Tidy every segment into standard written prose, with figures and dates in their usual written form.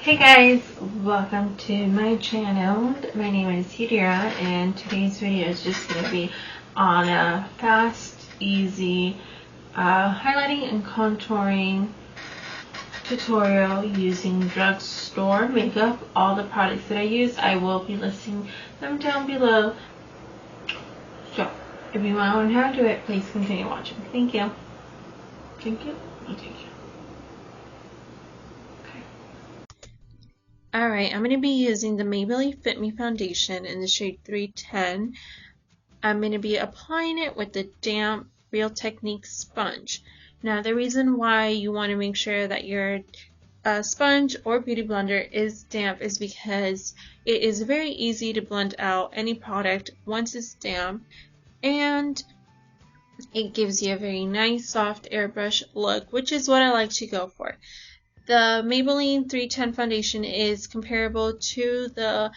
Hey guys, welcome to my channel. My name is Yadira and today's video is just going to be on a fast, easy highlighting and contouring tutorial using drugstore makeup. All the products that I use, I will be listing them down below. So, if you want to learn how to do it, please continue watching. Thank you. Thank you. Oh, thank you. Alright, I'm going to be using the Maybelline Fit Me foundation in the shade 310. I'm going to be applying it with the damp Real Technique sponge. Now, the reason why you want to make sure that your sponge or beauty blender is damp is because it is very easy to blend out any product once it's damp, and it gives you a very nice soft airbrush look, which is what I like to go for. The Maybelline 310 foundation is comparable to the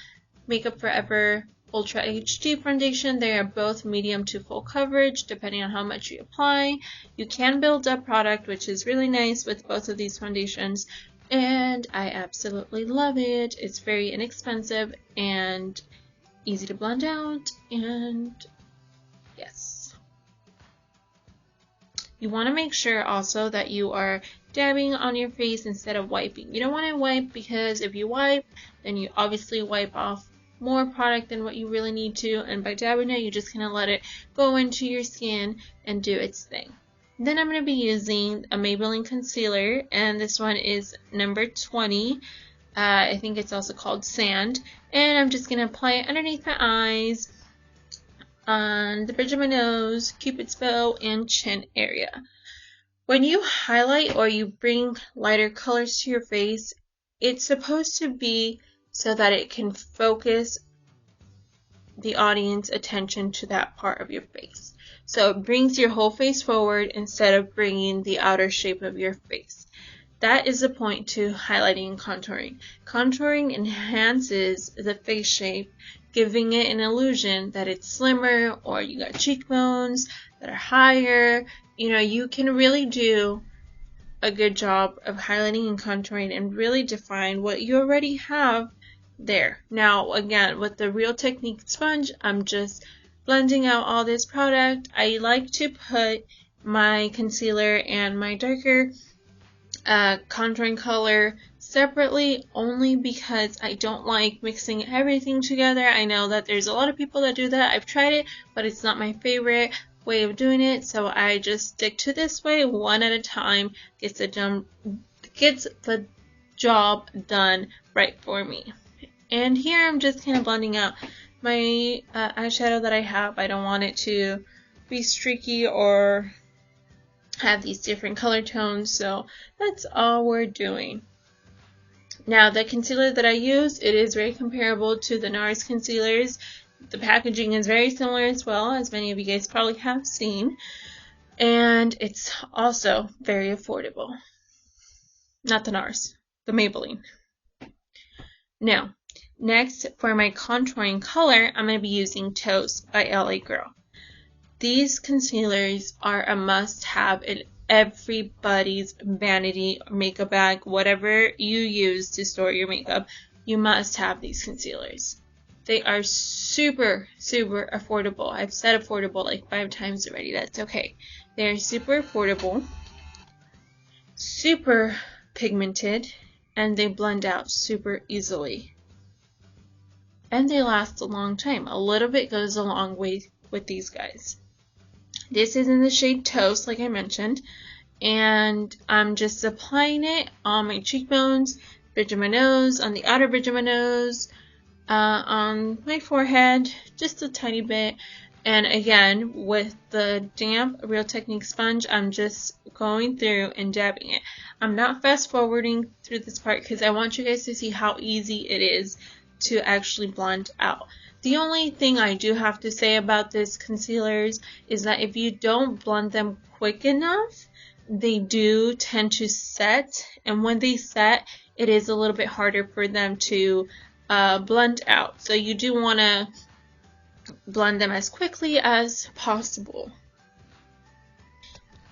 Makeup Forever Ultra HD foundation. They are both medium to full coverage depending on how much you apply. You can build up product, which is really nice with both of these foundations, and I absolutely love it. It's very inexpensive and easy to blend out, and yes. You want to make sure also that you are dabbing on your face instead of wiping. You don't want to wipe, because if you wipe, then you obviously wipe off more product than what you really need to, and by dabbing it, you just kind of let it go into your skin and do its thing. Then I'm going to be using a Maybelline concealer, and this one is number 20. I think it's also called Sand, and I'm just going to apply it underneath my eyes, on the bridge of my nose, Cupid's bow, and chin area. When you highlight or you bring lighter colors to your face, it's supposed to be so that it can focus the audience attention to that part of your face. So it brings your whole face forward instead of bringing the outer shape of your face. That is the point to highlighting and contouring. Contouring enhances the face shape, giving it an illusion that it's slimmer, or you got cheekbones that are higher. You know, you can really do a good job of highlighting and contouring and really define what you already have there. Now, again, with the Real Technique sponge, I'm just blending out all this product. I like to put my concealer and my darker contouring color separately, only because I don't like mixing everything together. I know that there's a lot of people that do that. I've tried it, but it's not my favorite way of doing it, so I just stick to this way, one at a time. Gets the job done right for me. And here I'm just kind of blending out my eyeshadow that I have. I don't want it to be streaky or have these different color tones, so that's all we're doing. Now, the concealer that I use, it is very comparable to the NARS concealers. The packaging is very similar as well, as many of you guys probably have seen, and it's also very affordable. Not the NARS, the Maybelline. Now, next for my contouring color, I'm going to be using Toast by LA Girl. These concealers are a must-have in everybody's vanity makeup bag. Whatever you use to store your makeup, you must have these concealers. They are super, super affordable. I've said affordable like 5 times already. That's okay. They are super affordable, super pigmented, and they blend out super easily. And they last a long time. A little bit goes a long way with these guys. This is in the shade Toast, like I mentioned, and I'm just applying it on my cheekbones, bridge of my nose, on the outer bridge of my nose, on my forehead, just a tiny bit. And again, with the damp Real Technique sponge, I'm just going through and dabbing it. I'm not fast forwarding through this part because I want you guys to see how easy it is to actually blend out. The only thing I do have to say about this concealers is that if you don't blend them quick enough, they do tend to set, and when they set, it is a little bit harder for them to blend out. So you do want to blend them as quickly as possible.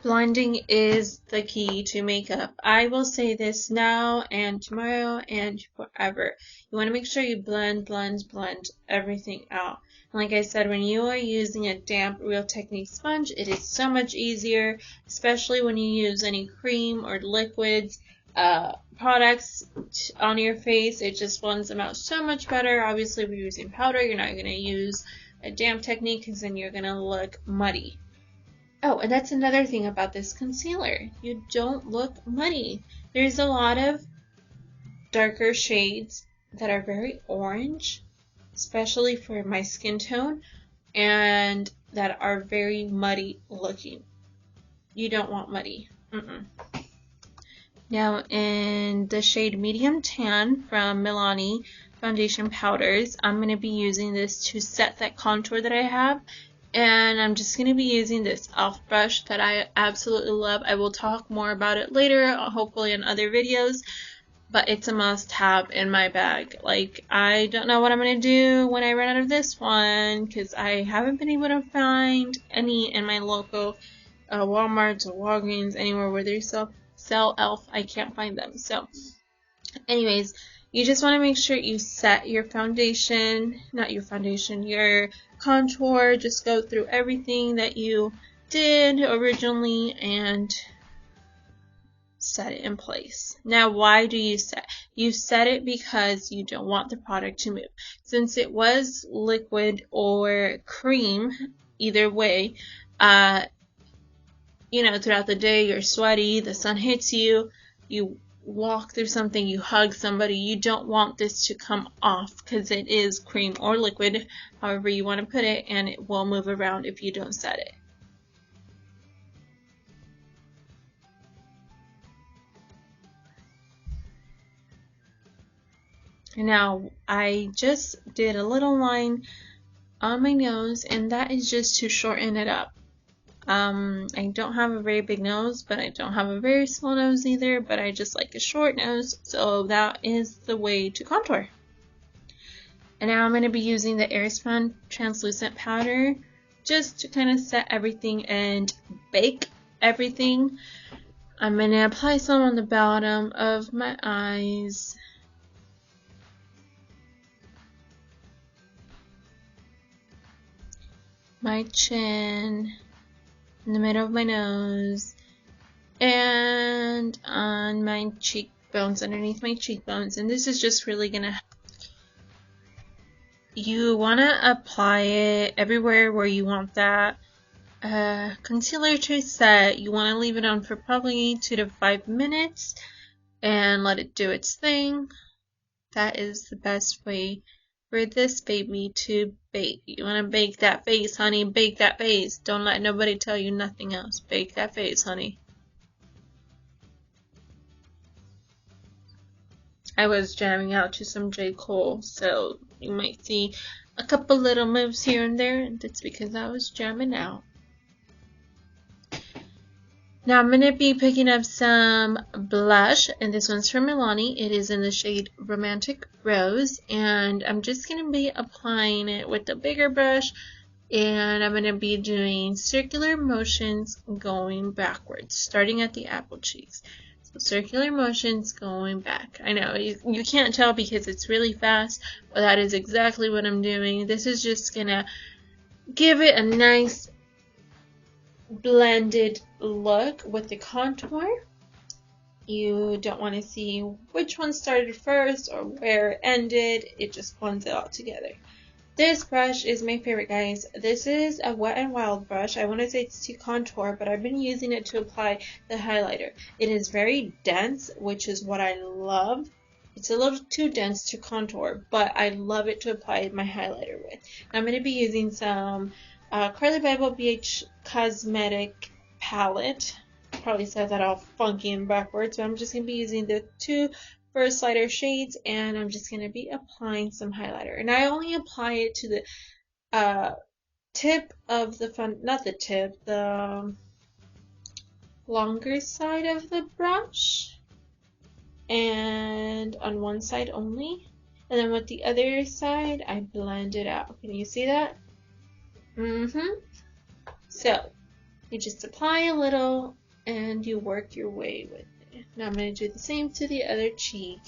Blending is the key to makeup. I will say this now and tomorrow and forever. You want to make sure you blend everything out. And like I said, when you are using a damp Real Technique sponge, it is so much easier, especially when you use any cream or liquids, products on your face. It just blends them out so much better. Obviously, if you're using powder, you're not going to use a damp technique because then you're going to look muddy. Oh, and that's another thing about this concealer. You don't look muddy. There's a lot of darker shades that are very orange, especially for my skin tone, and that are very muddy looking. You don't want muddy. Now in the shade Medium Tan from Milani Foundation Powders, I'm going to be using this to set that contour that I have. And I'm just going to be using this e.l.f. brush that I absolutely love. I will talk more about it later, hopefully in other videos, but it's a must-have in my bag. Like, I don't know what I'm going to do when I run out of this one, because I haven't been able to find any in my local Walmarts or Walgreens, anywhere where they sell e.l.f. I can't find them. So, anyways, you just want to make sure you set your foundation, your contour. Just go through everything that you did originally and set it in place. Now, why do you set? You set it because you don't want the product to move. Since it was liquid or cream, either way, you know, throughout the day you're sweaty, the sun hits you, you walk through something, you hug somebody, you don't want this to come off because it is cream or liquid, however you want to put it, and it will move around if you don't set it. Now, I just did a little line on my nose, and that is just to shorten it up. I don't have a very big nose, but I don't have a very small nose either, but I just like a short nose, so that is the way to contour. And now I'm going to be using the Airspun translucent powder just to kind of set everything and bake everything. I'm going to apply some on the bottom of my eyes. My chin, in the middle of my nose, and on my cheekbones, underneath my cheekbones. And this is just really gonna, you want to apply it everywhere where you want that concealer to set. You want to leave it on for probably 2 to 5 minutes and let it do its thing. That is the best way for this baby to bake. You want to bake that face, honey. Bake that face. Don't let nobody tell you nothing else. Bake that face, honey. I was jamming out to some J. Cole, so you might see a couple little moves here and there, and that's because I was jamming out. Now I'm going to be picking up some blush, and this one's from Milani. It is in the shade Romantic Rose, and I'm just going to be applying it with a bigger brush, and I'm going to be doing circular motions going backwards, starting at the apple cheeks. So circular motions going back. I know you can't tell because it's really fast, but that is exactly what I'm doing. This is just going to give it a nice blended look with the contour. You don't want to see which one started first or where it ended. It just blends it all together. This brush is my favorite, guys. This is a Wet n Wild brush. I want to say it's to contour, but I've been using it to apply the highlighter. It is very dense, which is what I love. It's a little too dense to contour, but I love it to apply my highlighter with. I'm going to be using some Carly Bible BH Cosmetic palette. Probably said that all funky and backwards, but I'm just going to be using the 2 first lighter shades, and I'm just going to be applying some highlighter. And I only apply it to the tip of the not the tip, the longer side of the brush, and on one side only. And then with the other side, I blend it out. Can you see that? So, You just apply a little and you work your way with it. Now I'm going to do the same to the other cheek.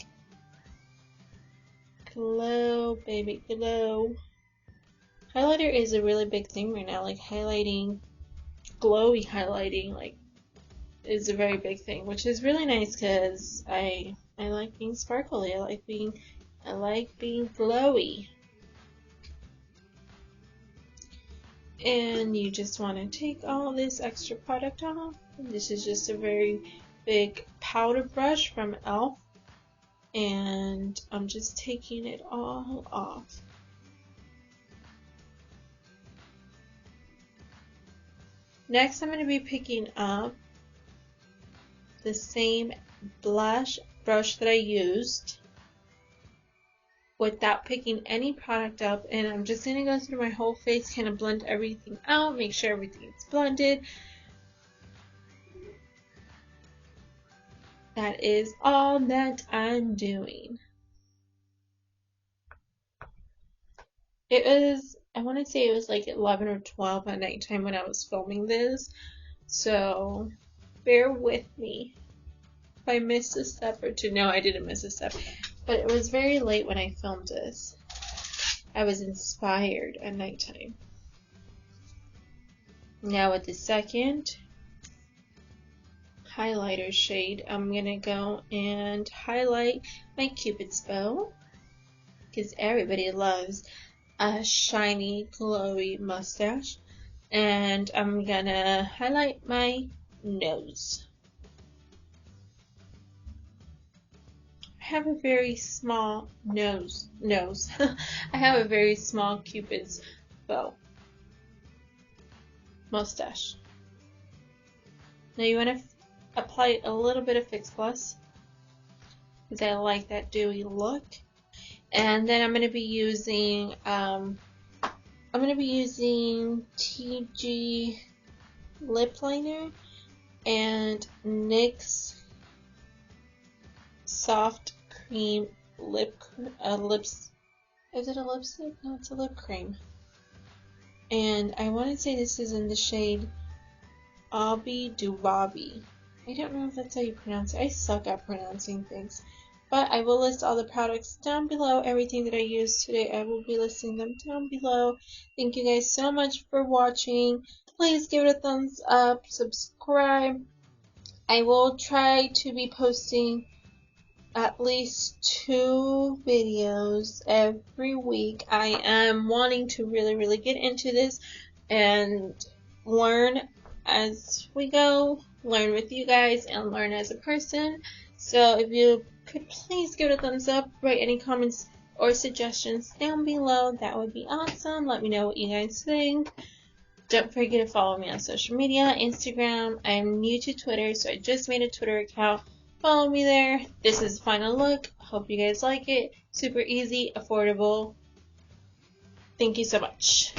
Glow, baby, glow. Highlighter is a really big thing right now, like highlighting, glowy highlighting, like, is a very big thing, which is really nice because I like being sparkly. I like being glowy. And you just want to take all this extra product off. This is just a very big powder brush from e.l.f. and I'm just taking it all off. Next, I'm going to be picking up the same blush brush that I used without picking any product up, and I'm just going to go through my whole face, kind of blend everything out, make sure everything is blended. That is all that I'm doing. It was, I want to say it was like 11 or 12 at nighttime when I was filming this, so bear with me if I missed a step or two. No, I didn't miss a step, but it was very late when I filmed this. I was inspired at nighttime. Now with the second highlighter shade, I'm gonna go and highlight my Cupid's bow because everybody loves a shiny, glowy mustache, and I'm gonna highlight my nose. I have a very small nose. I have a very small Cupid's bow mustache. Now you want to apply a little bit of Fix Plus because I like that dewy look. And then I'm going to be using TG lip liner and NYX soft cream lips. Is it a lipstick? No, it's a lip cream. And I want to say this is in the shade Abby Dubabi. I don't know if that's how you pronounce it. I suck at pronouncing things. But I will list all the products down below. Everything that I used today, I will be listing them down below. Thank you guys so much for watching. Please give it a thumbs up, subscribe. I will try to be posting at least 2 videos every week. I am wanting to really get into this and learn as we go, learn with you guys, and learn as a person. So if you could please give it a thumbs up, write any comments or suggestions down below, that would be awesome. Let me know what you guys think. Don't forget to follow me on social media, Instagram. I'm new to Twitter, so I just made a Twitter account. Follow me there. This is the final look. Hope you guys like it. Super easy, affordable. Thank you so much.